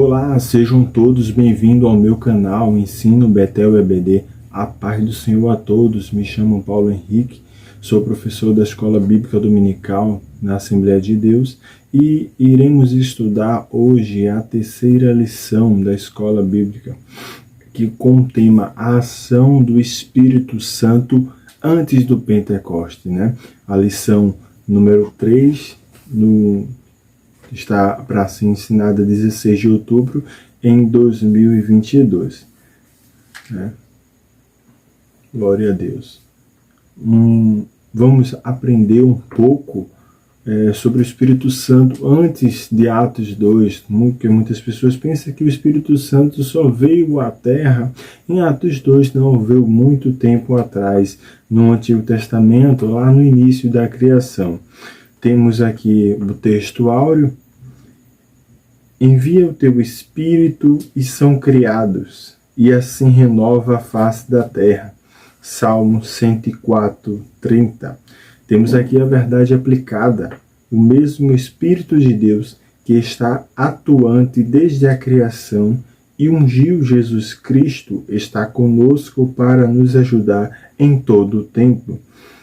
Olá, sejam todos bem-vindos ao meu canal Ensino Betel EBD. A paz do Senhor a todos. Me chamo Paulo Henrique, sou professor da Escola Bíblica Dominical na Assembleia de Deus e iremos estudar hoje a terceira lição da Escola Bíblica, que com o tema A Ação do Espírito Santo antes do Pentecoste, né? A lição número 3 está para ser ensinada 16 de outubro em 2022. Né? Glória a Deus. Vamos aprender um pouco sobre o Espírito Santo antes de Atos 2, porque muitas pessoas pensam que o Espírito Santo só veio à Terra em Atos 2, não, veio muito tempo atrás, no Antigo Testamento, lá no início da criação. Temos aqui o texto áureo: envia o teu Espírito e são criados, e assim renova a face da terra. Salmo 104, 30. Temos aqui a verdade aplicada, o mesmo Espírito de Deus que está atuante desde a criação e ungiu Jesus Cristo está conosco para nos ajudar em todo o tempo.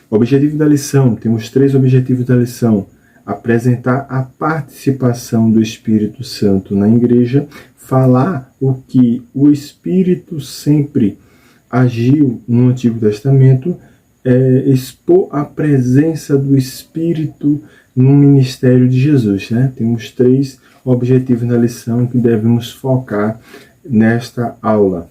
Objetivo da lição, temos 3 objetivos da lição: apresentar a participação do Espírito Santo na igreja, falar o que o Espírito sempre agiu no Antigo Testamento, expor a presença do Espírito no ministério de Jesus. Né? Temos 3 objetivos na lição que devemos focar nesta aula.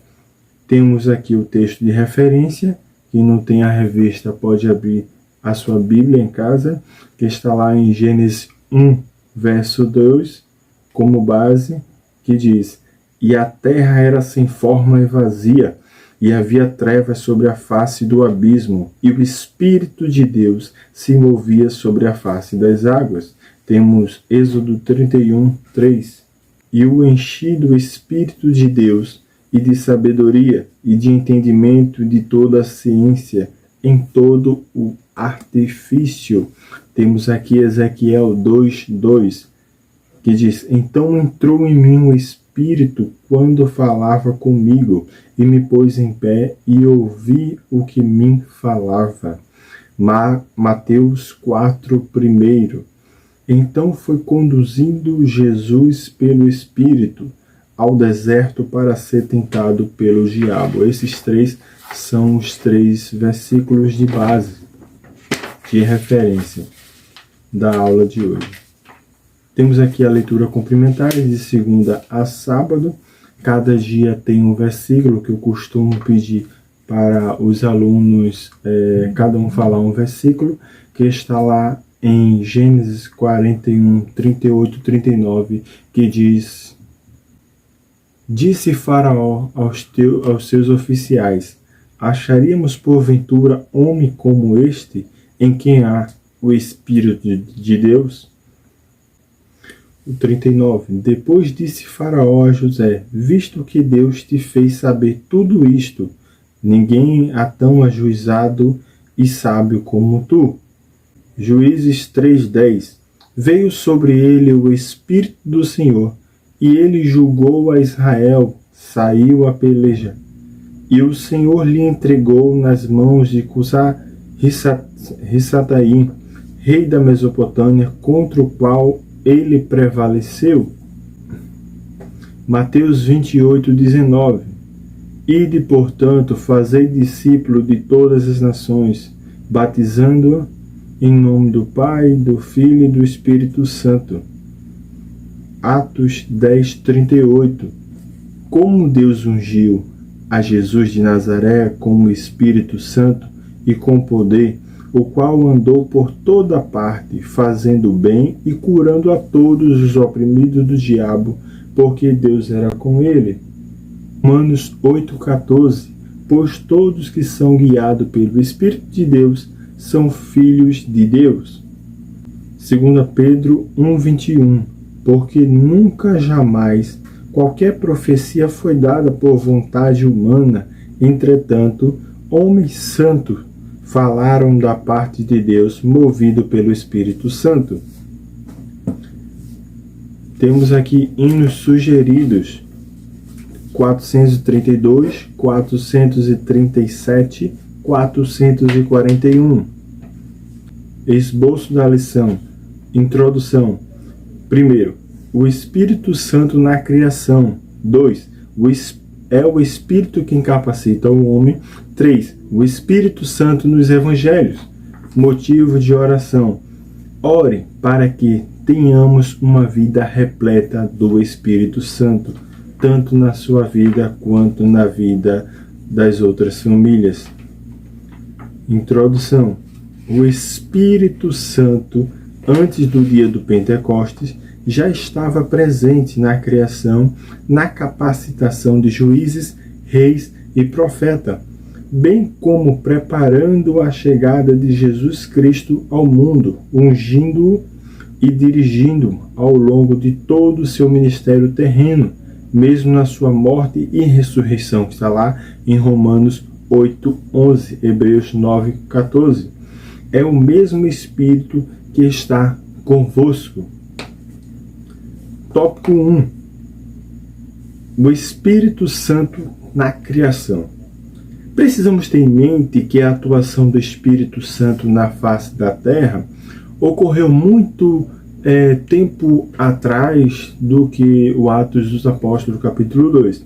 Temos aqui o texto de referência. Quem não tem a revista pode abrir a sua Bíblia em casa, que está lá em Gênesis 1, verso 2, como base, que diz: e a terra era sem forma e vazia, e havia trevas sobre a face do abismo, e o Espírito de Deus se movia sobre a face das águas. Temos Êxodo 31, 3. E o enchi do Espírito de Deus, e de sabedoria, e de entendimento de toda a ciência, em todo o artifício. Temos aqui Ezequiel 2:2, que diz: então entrou em mim o Espírito quando falava comigo, e me pôs em pé, e ouvi o que me falava. Mateus 4:1. Então foi conduzindo Jesus pelo Espírito ao deserto para ser tentado pelo diabo. Esses 3 são os 3 versículos de base, de referência da aula de hoje. Temos aqui a leitura complementar de segunda a sábado. Cada dia tem um versículo que eu costumo pedir para os alunos, cada um falar um versículo, que está lá em Gênesis 41, 38, 39, que diz: disse Faraó aos seus oficiais: acharíamos porventura homem como este, em quem há o Espírito de Deus? O 39. Depois disse Faraó a José: visto que Deus te fez saber tudo isto, ninguém há tão ajuizado e sábio como tu. Juízes 3:10. Veio sobre ele o Espírito do Senhor, e ele julgou a Israel, saiu a peleja. E o Senhor lhe entregou nas mãos de Cusã-Risataim, rei da Mesopotâmia, contra o qual ele prevaleceu. Mateus 28:19. Ide, portanto, fazei discípulo de todas as nações, batizando-o em nome do Pai, do Filho e do Espírito Santo. Atos 10:38. Como Deus ungiu a Jesus de Nazaré com o Espírito Santo e com poder, o qual andou por toda parte, fazendo bem e curando a todos os oprimidos do diabo, porque Deus era com ele. Romanos 8:14. Pois todos que são guiados pelo Espírito de Deus são filhos de Deus. 2 Pedro 1:21. Porque nunca jamais qualquer profecia foi dada por vontade humana, entretanto, homens santos falaram da parte de Deus, movido pelo Espírito Santo. Temos aqui hinos sugeridos: 432, 437, 441. Esboço da lição. Introdução. Primeiro, o Espírito Santo na criação. 2. É o Espírito quem capacita o homem. 3. O Espírito Santo nos Evangelhos. Motivo de oração. Ore para que tenhamos uma vida repleta do Espírito Santo, tanto na sua vida quanto na vida das outras famílias. Introdução. O Espírito Santo, antes do dia do Pentecostes, já estava presente na criação, na capacitação de juízes, reis e profetas, bem como preparando a chegada de Jesus Cristo ao mundo, ungindo-o e dirigindo-o ao longo de todo o seu ministério terreno, mesmo na sua morte e ressurreição, que está lá em Romanos 8:11, Hebreus 9:14. É o mesmo Espírito que está convosco. Tópico 1. O Espírito Santo na criação. Precisamos ter em mente que a atuação do Espírito Santo na face da terra ocorreu muito tempo atrás do que o Atos dos Apóstolos, capítulo 2.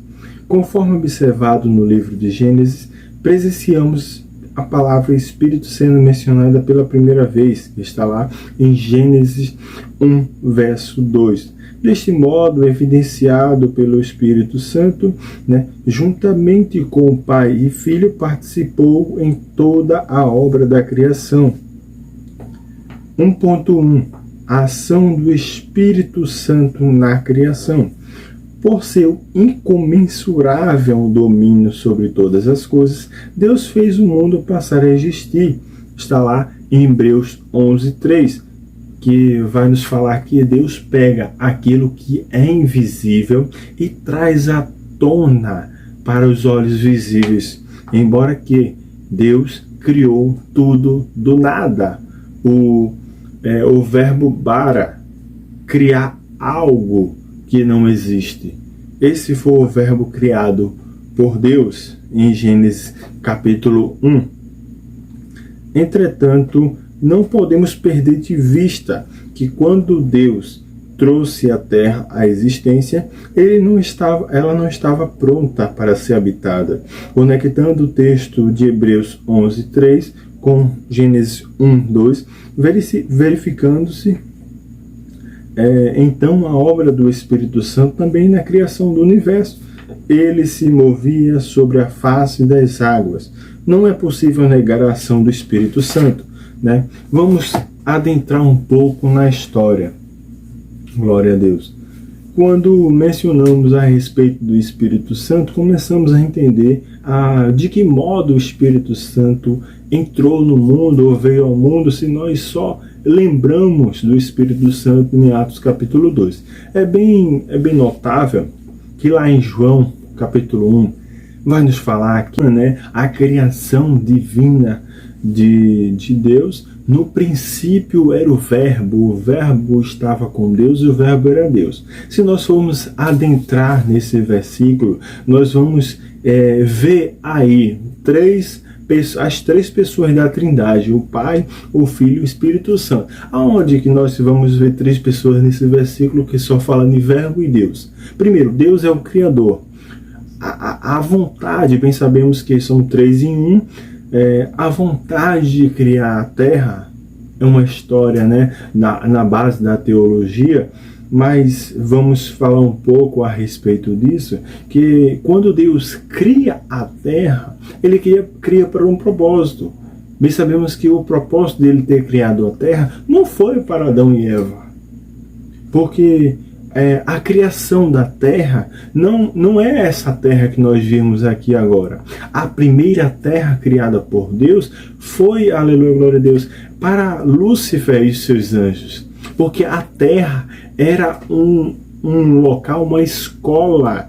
Conforme observado no livro de Gênesis, presenciamos a palavra Espírito sendo mencionada pela primeira vez, que está lá em Gênesis 1, verso 2. Deste modo, evidenciado pelo Espírito Santo, juntamente com o Pai e Filho, participou em toda a obra da criação. 1.1. A ação do Espírito Santo na criação. Por seu incomensurável domínio sobre todas as coisas, Deus fez o mundo passar a existir. Está lá em Hebreus 11:3, que vai nos falar que Deus pega aquilo que é invisível e traz à tona para os olhos visíveis. Embora que Deus criou tudo do nada. O verbo bara, criar algo que não existe. Esse foi o verbo criado por Deus em Gênesis capítulo 1. Entretanto, não podemos perder de vista que quando Deus trouxe a terra à existência, ela não estava pronta para ser habitada. Conectando o texto de Hebreus 11:3 com Gênesis 1:2, verificando-se então a obra do Espírito Santo também na criação do universo. Ele se movia sobre a face das águas. Não é possível negar a ação do Espírito Santo. Vamos adentrar um pouco na história. Glória a Deus. Quando mencionamos a respeito do Espírito Santo, começamos a entender de que modo o Espírito Santo entrou no mundo ou veio ao mundo, se nós só lembramos do Espírito Santo em Atos capítulo 2. É bem notável que lá em João capítulo 1 vai nos falar que a criação divina de Deus, no princípio era o verbo estava com Deus e o verbo era Deus. Se nós formos adentrar nesse versículo, nós vamos ver aí as três pessoas da Trindade, o Pai, o Filho e o Espírito Santo. Aonde que nós vamos ver três pessoas nesse versículo que só fala de verbo e Deus? Primeiro, Deus é o Criador. A vontade, bem sabemos que são três em um, a vontade de criar a Terra é uma história na base da teologia, mas vamos falar um pouco a respeito disso, que quando Deus cria a Terra, Ele cria para um propósito. Bem sabemos que o propósito dele ter criado a Terra não foi para Adão e Eva, porque a criação da Terra não é essa Terra que nós vimos aqui agora. A primeira Terra criada por Deus foi, aleluia, glória a Deus, para Lúcifer e seus anjos. Porque a Terra era um local, uma escola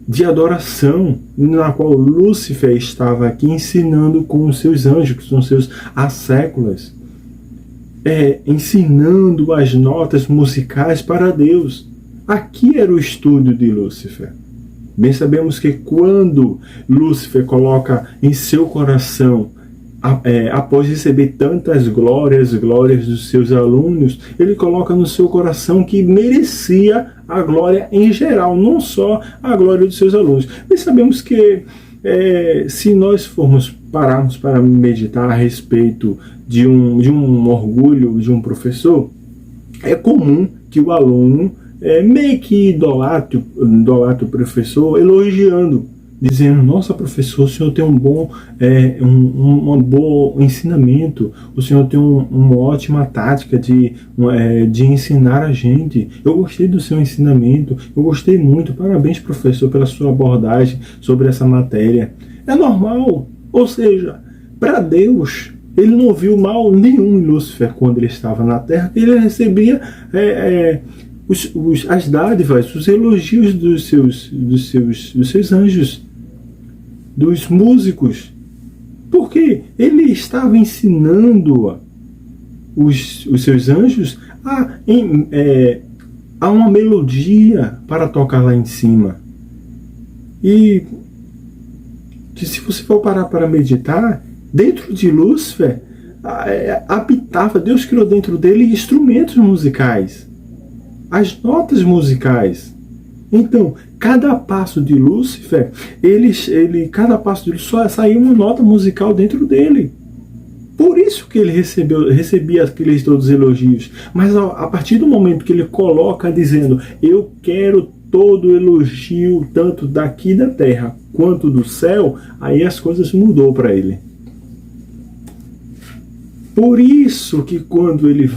de adoração, na qual Lúcifer estava aqui ensinando com os seus anjos, que são seus asséculos, ensinando as notas musicais para Deus. Aqui era o estúdio de Lúcifer. Bem sabemos que quando Lúcifer coloca em seu coração, após receber tantas glórias dos seus alunos, ele coloca no seu coração que merecia a glória em geral, não só a glória dos seus alunos. Bem sabemos que se nós pararmos para meditar a respeito de um orgulho de um professor, é comum que o aluno meio que idolatra o professor, elogiando, dizendo: nossa, professor, o senhor tem um bom ensinamento, o senhor tem uma ótima tática de ensinar a gente, eu gostei do seu ensinamento, eu gostei muito, parabéns, professor, pela sua abordagem sobre essa matéria. É normal, ou seja, para Deus, ele não viu mal nenhum em Lúcifer quando ele estava na Terra, ele recebia as dádivas, os elogios dos seus anjos, dos músicos, porque ele estava ensinando os seus anjos a uma melodia para tocar lá em cima. E que, se você for parar para meditar, dentro de Lúcifer habitava, Deus criou dentro dele instrumentos musicais, as notas musicais. Então, cada passo de Lúcifer, cada passo dele só saía uma nota musical dentro dele. Por isso que ele recebia aqueles todos elogios. Mas a partir do momento que ele coloca dizendo: eu quero todo elogio, tanto daqui da terra quanto do céu, aí as coisas mudou para ele. Por isso que quando ele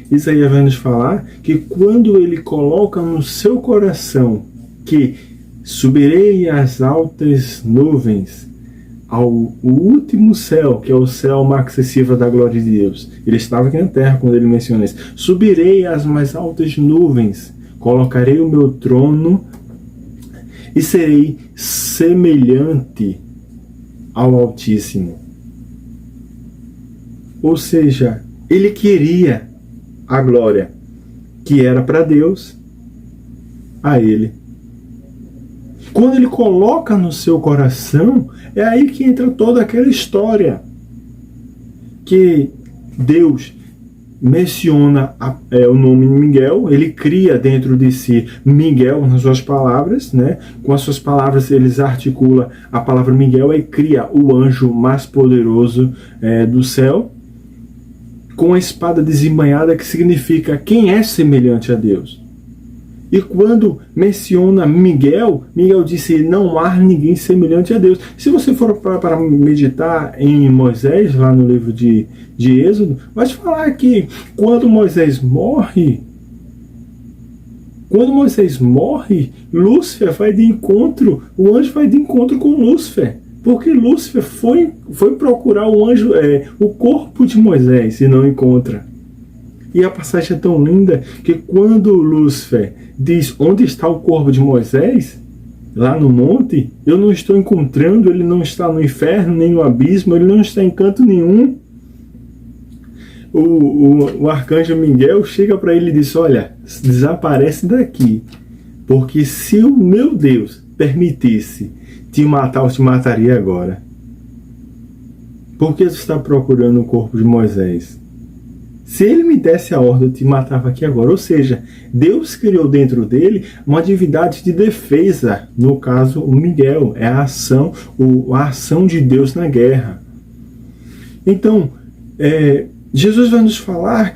Isaías vai nos falar que quando ele coloca no seu coração que subirei às altas nuvens, ao último céu, que é o céu mais acessível da glória de Deus. Ele estava aqui na terra quando ele menciona isso. Subirei às mais altas nuvens, colocarei o meu trono e serei semelhante ao Altíssimo. Ou seja, ele queria a glória que era para Deus, a ele. Quando ele coloca no seu coração, é aí que entra toda aquela história que Deus menciona o nome Miguel, ele cria dentro de si Miguel nas suas palavras, né? Com as suas palavras ele articula a palavra Miguel e cria o anjo mais poderoso do céu, com a espada desembainhada, que significa quem é semelhante a Deus. E quando menciona Miguel, Miguel disse: não há ninguém semelhante a Deus. Se você for para meditar em Moisés, lá no livro de Êxodo, vai te falar que quando Moisés morre, Lúcifer vai de encontro, o anjo vai de encontro com Lúcifer. Porque Lúcifer foi procurar o corpo de Moisés e não encontra. E a passagem é tão linda que quando Lúcifer diz: onde está o corpo de Moisés? Lá no monte, eu não estou encontrando, ele não está no inferno, nem no abismo, ele não está em canto nenhum. O arcanjo Miguel chega para ele e diz: olha, desaparece daqui, porque se o meu Deus permitisse te matar, eu te mataria agora. Por que você está procurando o corpo de Moisés? Se ele me desse a ordem, eu te matava aqui agora. Ou seja, Deus criou dentro dele uma divindade de defesa. No caso, o Miguel é a ação de Deus na guerra. Então, Jesus vai nos falar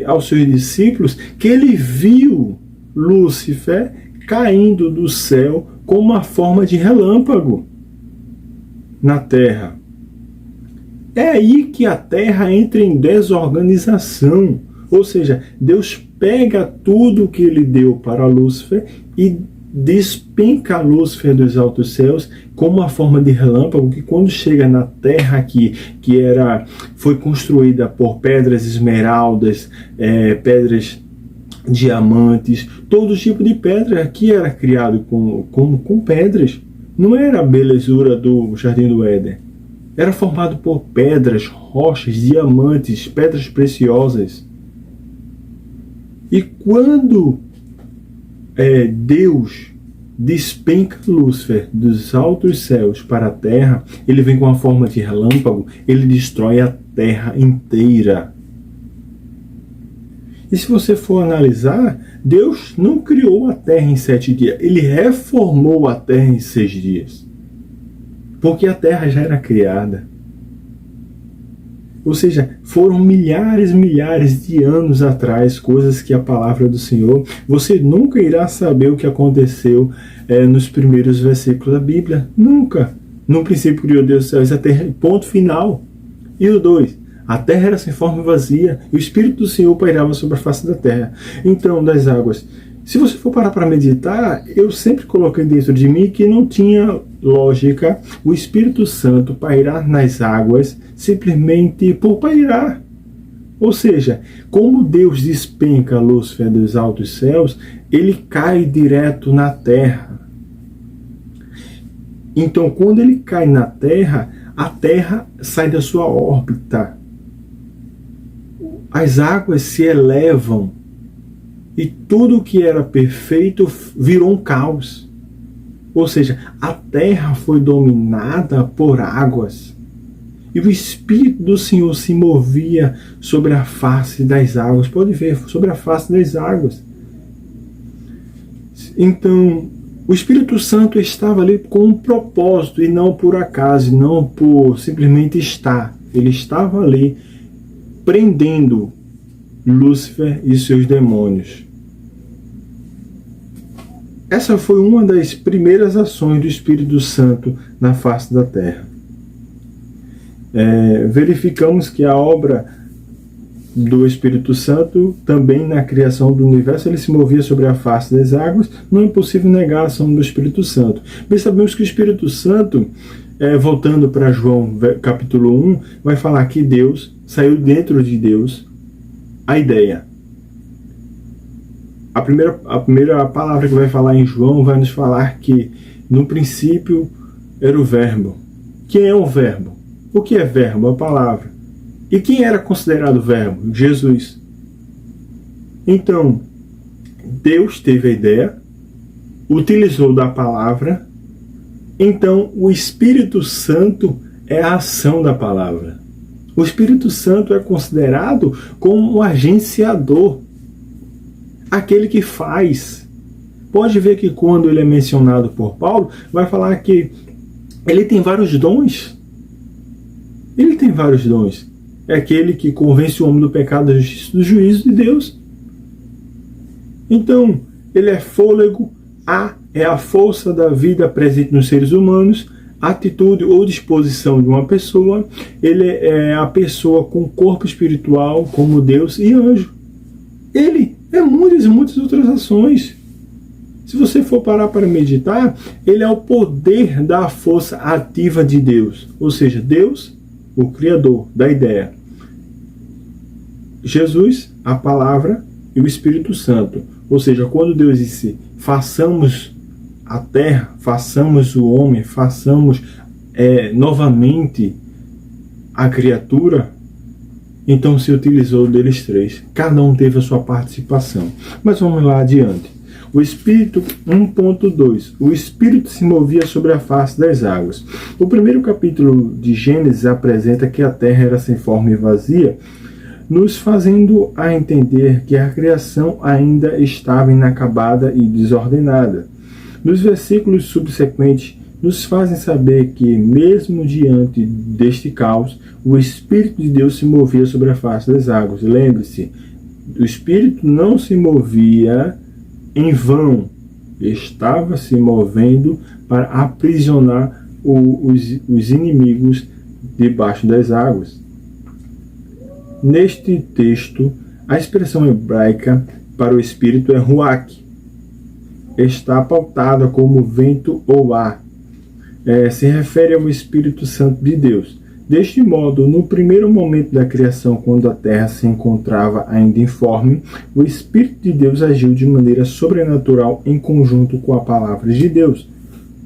aos seus discípulos que ele viu Lúcifer caindo do céu com uma forma de relâmpago na terra. É aí que a terra entra em desorganização. Ou seja, Deus pega tudo que ele deu para Lúcifer e despenca Lúcifer dos altos céus com uma forma de relâmpago, que quando chega na terra aqui, foi construída por pedras esmeraldas, pedras diamantes, todo tipo de pedra aqui era criado com pedras. Não era a belezura do Jardim do Éden. Era formado por pedras, rochas, diamantes, pedras preciosas. E quando Deus despenca Lúcifer dos altos céus para a terra, ele vem com a forma de relâmpago, ele destrói a terra inteira. E se você for analisar, Deus não criou a terra em 7 dias, ele reformou a terra em 6 dias. Porque a terra já era criada. Ou seja, foram milhares de anos atrás, coisas que a palavra do Senhor, você nunca irá saber o que aconteceu nos primeiros versículos da Bíblia. Nunca. No princípio criou Deus os céus e a terra, ponto final. E o 2, a terra era sem forma e vazia, e o Espírito do Senhor pairava sobre a face da terra. Então, das águas, se você for parar para meditar, eu sempre coloquei dentro de mim que não tinha lógica o Espírito Santo pairar nas águas simplesmente por pairar. Ou seja, como Deus despenca Lúcifer dos altos céus, ele cai direto na terra. Então, quando ele cai na terra, a terra sai da sua órbita. As águas se elevam. E tudo que era perfeito virou um caos. Ou seja, a terra foi dominada por águas. E o Espírito do Senhor se movia sobre a face das águas. Pode ver, sobre a face das águas. Então, o Espírito Santo estava ali com um propósito, e não por acaso, não por simplesmente estar. Ele estava ali prendendo Lúcifer e seus demônios. Essa foi uma das primeiras ações do Espírito Santo na face da terra. Verificamos que a obra do Espírito Santo, também na criação do universo, ele se movia sobre a face das águas. Não é possível negar a ação do Espírito Santo. Mas sabemos que o Espírito Santo, voltando para João capítulo 1, vai falar que Deus, saiu dentro de Deus a ideia. A primeira palavra que vai falar em João vai nos falar que no princípio era o verbo. Quem é o verbo? O que é verbo? A palavra. E quem era considerado verbo? Jesus. Então, Deus teve a ideia, utilizou da palavra, então o Espírito Santo é a ação da palavra. O Espírito Santo é considerado como um agenciador, aquele que faz. Pode ver que quando ele é mencionado por Paulo, vai falar que ele tem vários dons. Ele tem vários dons. É aquele que convence o homem do pecado, da justiça e do juízo de Deus. Então, ele é fôlego, é a força da vida presente nos seres humanos, atitude ou disposição de uma pessoa. Ele é a pessoa com corpo espiritual, como Deus e anjo. Ele é muitas outras ações. Se você for parar para meditar, ele é o poder da força ativa de Deus. Ou seja, Deus, o Criador da ideia. Jesus, a palavra, e o Espírito Santo. Ou seja, quando Deus disse, façamos a terra, façamos o homem, façamos novamente a criatura, então se utilizou deles três. Cada um teve a sua participação. Mas vamos lá adiante. O Espírito 1.2. O Espírito se movia sobre a face das águas. O primeiro capítulo de Gênesis apresenta que a terra era sem forma e vazia, nos fazendo a entender que a criação ainda estava inacabada e desordenada. Nos versículos subsequentes, nos fazem saber que, mesmo diante deste caos, o Espírito de Deus se movia sobre a face das águas. Lembre-se, o Espírito não se movia em vão, estava se movendo para aprisionar os inimigos debaixo das águas. Neste texto, a expressão hebraica para o Espírito é ruach. Está pautada como vento ou ar. Se refere ao Espírito Santo de Deus. Deste modo, no primeiro momento da criação, quando a terra se encontrava ainda informe, o Espírito de Deus agiu de maneira sobrenatural em conjunto com a palavra de Deus.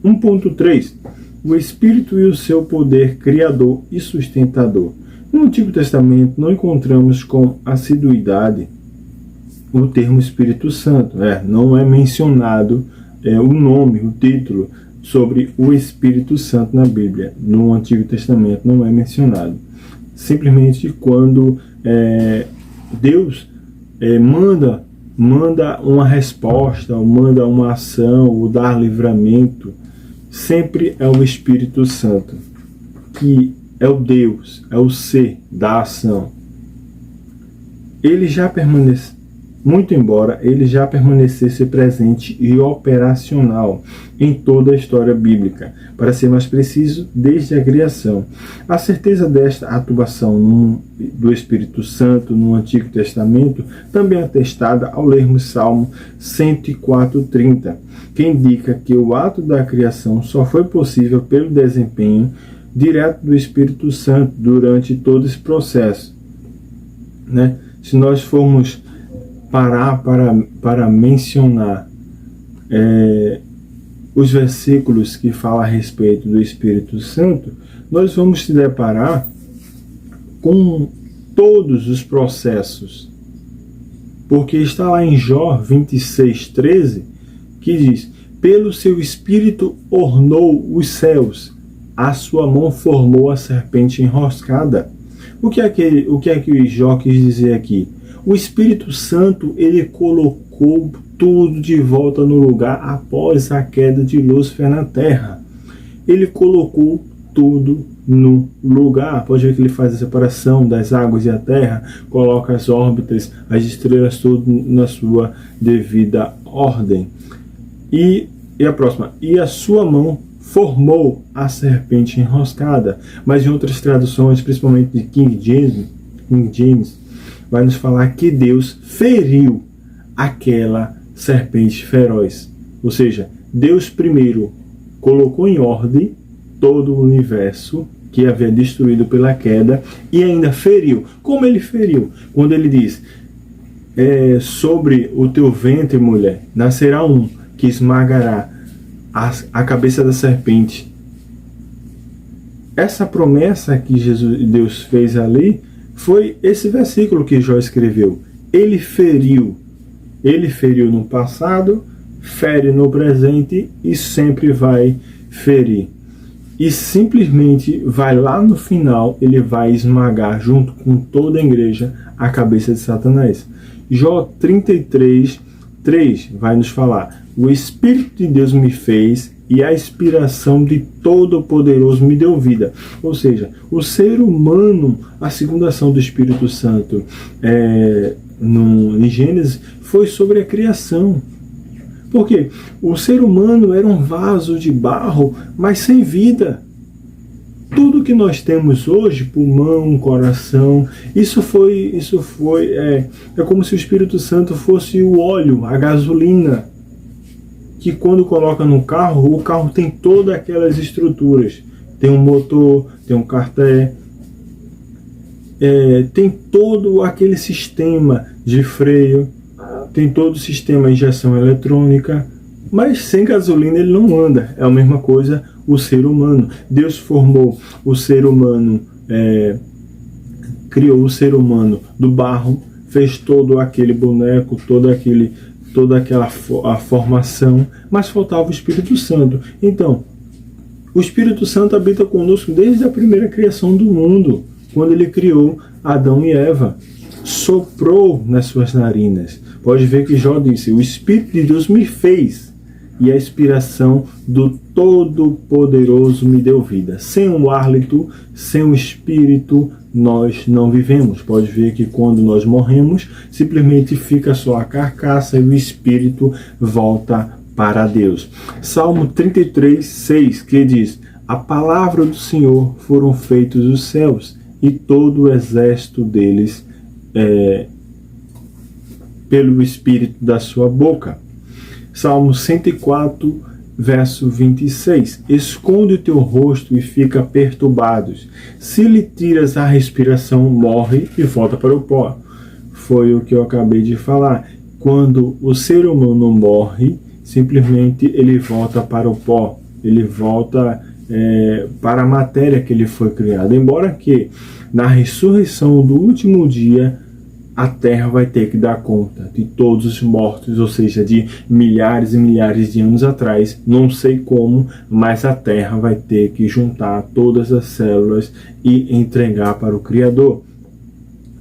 1.3. O Espírito e o seu poder criador e sustentador. No Antigo Testamento, não encontramos com assiduidade o termo Espírito Santo. Não é mencionado o nome, o título sobre o Espírito Santo na Bíblia. No Antigo Testamento não é mencionado. Simplesmente quando Deus manda uma resposta, ou manda uma ação, ou dar livramento, sempre é o Espírito Santo, que é o Deus, é o ser da ação. Ele já permanece, muito embora ele já permanecesse presente e operacional em toda a história bíblica, para ser mais preciso, desde a criação. A certeza desta atuação do Espírito Santo no Antigo Testamento também é atestada ao lermos Salmo 104:30, que indica que o ato da criação só foi possível pelo desempenho direto do Espírito Santo durante todo esse processo. Se nós formos parar para mencionar os versículos que falam a respeito do Espírito Santo, nós vamos se deparar com todos os processos. Porque está lá em Jó 26:13, que diz: pelo seu Espírito ornou os céus, a sua mão formou a serpente enroscada. O que é que Jó quis dizer aqui? O Espírito Santo, ele colocou tudo de volta no lugar após a queda de Lúcifer na Terra. Ele colocou tudo no lugar. Pode ver que ele faz a separação das águas e a terra, coloca as órbitas, as estrelas, tudo na sua devida ordem. E a próxima, e a sua mão formou a serpente enroscada. Mas em outras traduções, principalmente de King James, vai nos falar que Deus feriu aquela serpente feroz. Ou seja, Deus primeiro colocou em ordem todo o universo que havia destruído pela queda e ainda feriu. Como ele feriu? Quando ele diz: sobre o teu ventre, mulher, nascerá um que esmagará a cabeça da serpente. Essa promessa que Deus fez ali foi esse versículo que Jó escreveu. Ele feriu no passado, fere no presente e sempre vai ferir. E simplesmente vai lá no final, ele vai esmagar junto com toda a igreja a cabeça de Satanás. Jó 33:3 vai nos falar: o Espírito de Deus me fez e a inspiração de Todo-Poderoso me deu vida. Ou seja, o ser humano, a segunda ação do Espírito Santo em Gênesis foi sobre a criação. Porque o ser humano era um vaso de barro, mas sem vida. Tudo que nós temos hoje, pulmão, coração, isso é como se o Espírito Santo fosse o óleo, a gasolina, que quando coloca no carro, o carro tem todas aquelas estruturas. Tem um motor, tem um carté, tem todo aquele sistema de freio, tem todo o sistema de injeção eletrônica, mas sem gasolina ele não anda. É a mesma coisa o ser humano. Deus formou o ser humano, criou o ser humano do barro, fez todo aquele boneco, toda aquela formação, mas faltava o Espírito Santo. Então, o Espírito Santo habita conosco desde a primeira criação do mundo, quando ele criou Adão e Eva. Soprou nas suas narinas. Pode ver que Jó disse: o Espírito de Deus me fez e a inspiração do Todo-Poderoso me deu vida. Sem o hálito, sem o Espírito, nós não vivemos. Pode ver que quando nós morremos, simplesmente fica só a carcaça e o Espírito volta para Deus. Salmo 33:6, que diz: a palavra do Senhor foram feitos os céus e todo o exército deles pelo Espírito da sua boca. Salmo 104, verso 26. Esconde o teu rosto e fica perturbado. Se lhe tiras a respiração, morre e volta para o pó. Foi o que eu acabei de falar. Quando o ser humano morre, simplesmente ele volta para o pó. Ele volta para a matéria que ele foi criado. Embora que na ressurreição do último dia, a terra vai ter que dar conta de todos os mortos, ou seja, de milhares e milhares de anos atrás. Não sei como, mas a terra vai ter que juntar todas as células e entregar para o Criador.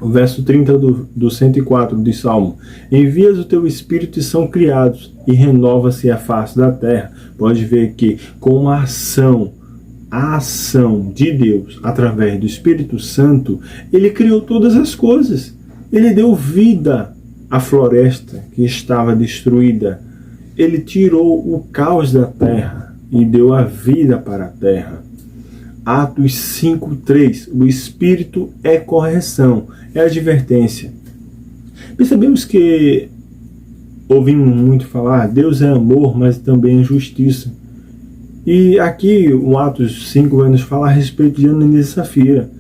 O verso 30 do 104 de Salmo: envias o teu Espírito e são criados, e renova-se a face da terra. Pode ver que com a ação de Deus, através do Espírito Santo, Ele criou todas as coisas. Ele deu vida à floresta que estava destruída. Ele tirou o caos da terra e deu a vida para a terra. Atos 5:3. O Espírito é correção, é advertência. Percebemos que ouvimos muito falar, Deus é amor, mas também é justiça. E aqui o Atos 5 vai nos falar a respeito de Ananias e Safira.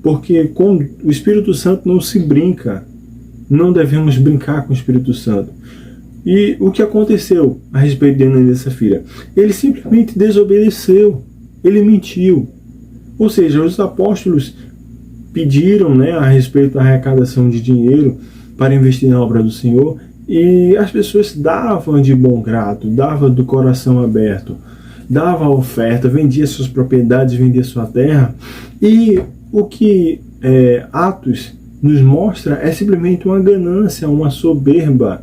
Porque com o Espírito Santo não se brinca. Não devemos brincar com o Espírito Santo. E o que aconteceu a respeito de Ananias e Safira? Ele simplesmente desobedeceu. Ele mentiu. Ou seja, os apóstolos pediram, a respeito da arrecadação de dinheiro para investir na obra do Senhor, e as pessoas davam de bom grado, davam do coração aberto, davam a oferta, vendia suas propriedades, vendia sua terra. E o que Atos nos mostra é simplesmente uma ganância, uma soberba,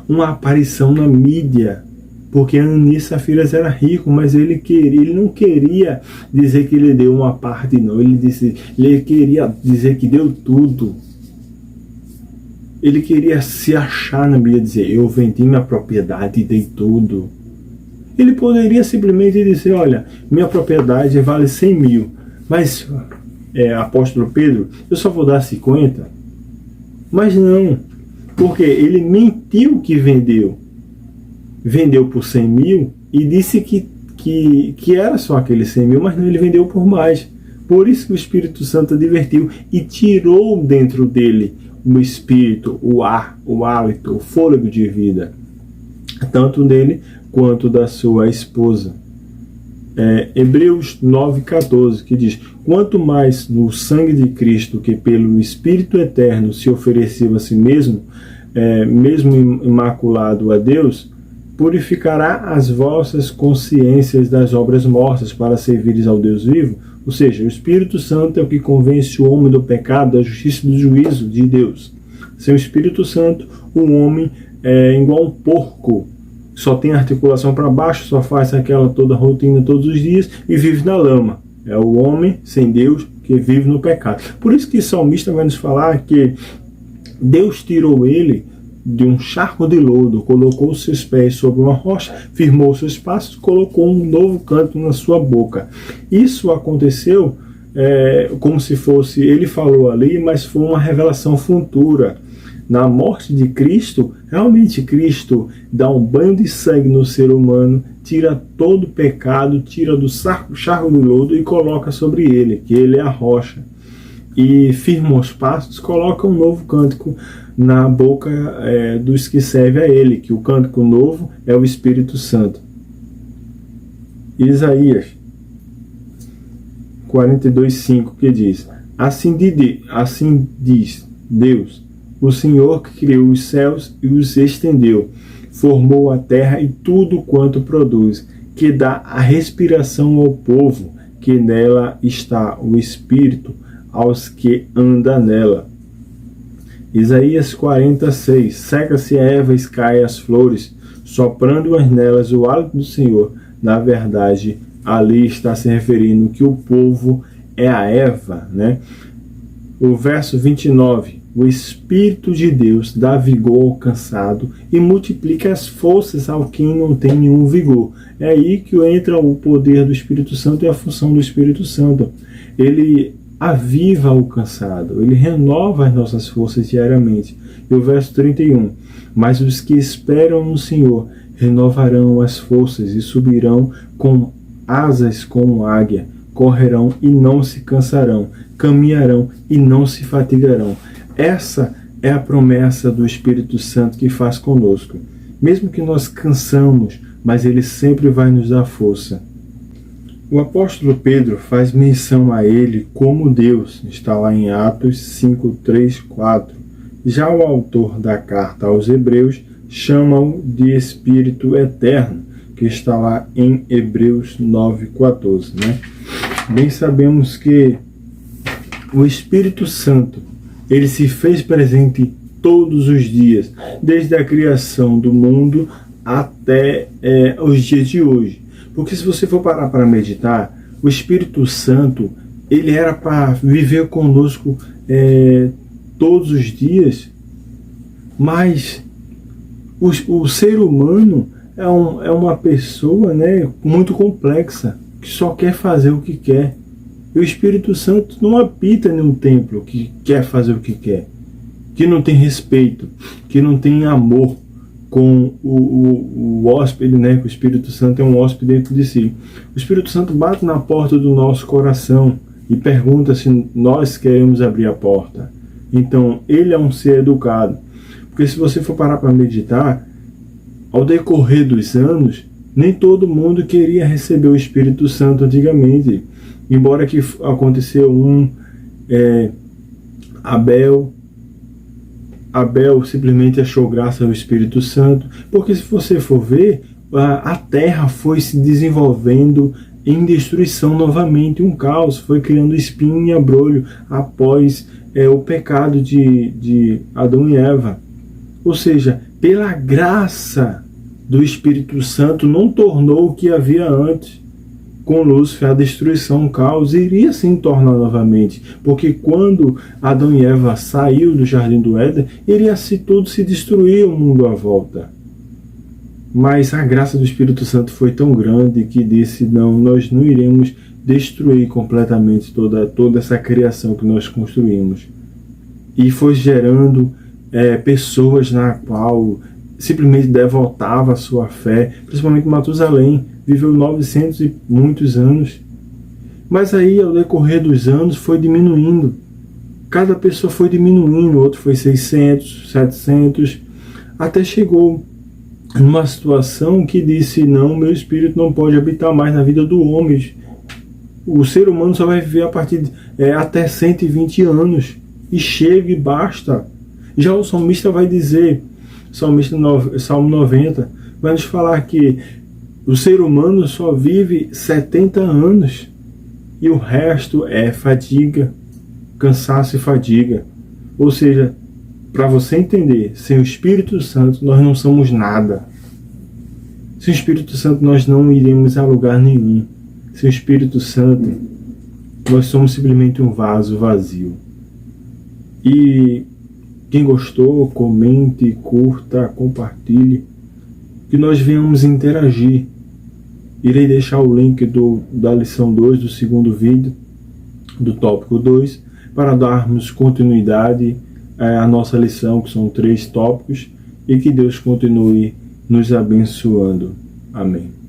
uma aparição na mídia. Porque Ananias e Safira era rico, mas ele não queria dizer que ele deu uma parte, não. Ele queria dizer que deu tudo. Ele queria se achar na mídia, dizer, eu vendi minha propriedade e dei tudo. Ele poderia simplesmente dizer, olha, minha propriedade vale 100 mil, mas, apóstolo Pedro, eu só vou dar 50. Mas não, porque ele mentiu que vendeu. Vendeu por 100 mil e disse que era só aquele 100 mil, mas não, ele vendeu por mais. Por isso que o Espírito Santo advertiu e tirou dentro dele o Espírito, o ar, o hálito, o fôlego de vida, tanto dele quanto da sua esposa. Hebreus 9,14, que diz, quanto mais no sangue de Cristo, que pelo Espírito Eterno se ofereceu a si mesmo, mesmo imaculado a Deus, purificará as vossas consciências das obras mortas para servires ao Deus vivo. Ou seja, o Espírito Santo é o que convence o homem do pecado, da justiça e do juízo de Deus. Sem o Espírito Santo, o homem é igual um porco, só tem articulação para baixo, só faz aquela toda rotina todos os dias e vive na lama. É o homem sem Deus que vive no pecado. Por isso que o salmista vai nos falar que Deus tirou ele de um charco de lodo, colocou os seus pés sobre uma rocha, firmou seus passos, colocou um novo canto na sua boca. Isso aconteceu como se fosse, ele falou ali, mas foi uma revelação futura. Na morte de Cristo, realmente Cristo dá um banho de sangue no ser humano, tira todo o pecado, tira do charco de lodo e coloca sobre ele, que ele é a rocha. E firma os passos, coloca um novo cântico na boca dos que servem a ele, que o cântico novo é o Espírito Santo. Isaías 42:5, que diz, assim diz Deus, o Senhor que criou os céus e os estendeu, formou a terra e tudo quanto produz, que dá a respiração ao povo, que nela está o Espírito, aos que andam nela. Isaías 46, seca-se a erva e cai as flores, soprando-as nelas o hálito do Senhor. Na verdade, ali está se referindo que o povo é a erva, O verso 29, o Espírito de Deus dá vigor ao cansado e multiplica as forças ao quem não tem nenhum vigor. É aí que entra o poder do Espírito Santo e a função do Espírito Santo. Ele aviva o cansado, ele renova as nossas forças diariamente. E o verso 31, mas os que esperam no Senhor renovarão as forças e subirão com asas como águia, correrão e não se cansarão, caminharão e não se fatigarão. Essa é a promessa do Espírito Santo que faz conosco. Mesmo que nós cansamos, mas ele sempre vai nos dar força. O apóstolo Pedro faz menção a ele como Deus, está lá em Atos 5, 3, 4. Já o autor da carta aos Hebreus chama-o de Espírito Eterno, que está lá em Hebreus 9, 14. Bem sabemos que o Espírito Santo, ele se fez presente todos os dias, desde a criação do mundo até os dias de hoje. Porque se você for parar para meditar, o Espírito Santo, ele era para viver conosco todos os dias, mas o ser humano é uma pessoa, muito complexa, que só quer fazer o que quer. E o Espírito Santo não habita em um templo que quer fazer o que quer, que não tem respeito, que não tem amor com o hóspede, que o Espírito Santo é um hóspede dentro de si. O Espírito Santo bate na porta do nosso coração e pergunta se nós queremos abrir a porta. Então, ele é um ser educado. Porque se você for parar para meditar, ao decorrer dos anos, nem todo mundo queria receber o Espírito Santo antigamente. Embora que aconteceu Abel simplesmente achou graça ao Espírito Santo, porque se você for ver, a terra foi se desenvolvendo em destruição novamente, um caos, foi criando espinho e abrolho após o pecado de Adão e Eva. Ou seja, pela graça do Espírito Santo não tornou o que havia antes. Com Lúcifer, a destruição, o caos, iria se tornar novamente. Porque quando Adão e Eva saiu do Jardim do Éden, iria tudo se destruir, o mundo à volta. Mas a graça do Espírito Santo foi tão grande que disse, não, nós não iremos destruir completamente toda essa criação que nós construímos. E foi gerando pessoas na qual simplesmente devotava a sua fé, principalmente Matusalém, viveu 900 e muitos anos. Mas aí, ao decorrer dos anos, foi diminuindo. Cada pessoa foi diminuindo, outro foi 600, 700, até chegou numa situação que disse, não, meu espírito não pode habitar mais na vida do homem. O ser humano só vai viver a partir até 120 anos. E chega e basta. Já o salmista vai dizer, Salmo 90, vai nos falar que o ser humano só vive 70 anos e o resto é fadiga, cansaço e fadiga. Ou seja, para você entender, sem o Espírito Santo nós não somos nada. Sem o Espírito Santo nós não iremos a lugar nenhum. Sem o Espírito Santo nós somos simplesmente um vaso vazio. E quem gostou, comente, curta, compartilhe, que nós venhamos interagir. Irei deixar o link da lição 2, do segundo vídeo, do tópico 2, para darmos continuidade à nossa lição, que são 3 tópicos, e que Deus continue nos abençoando. Amém.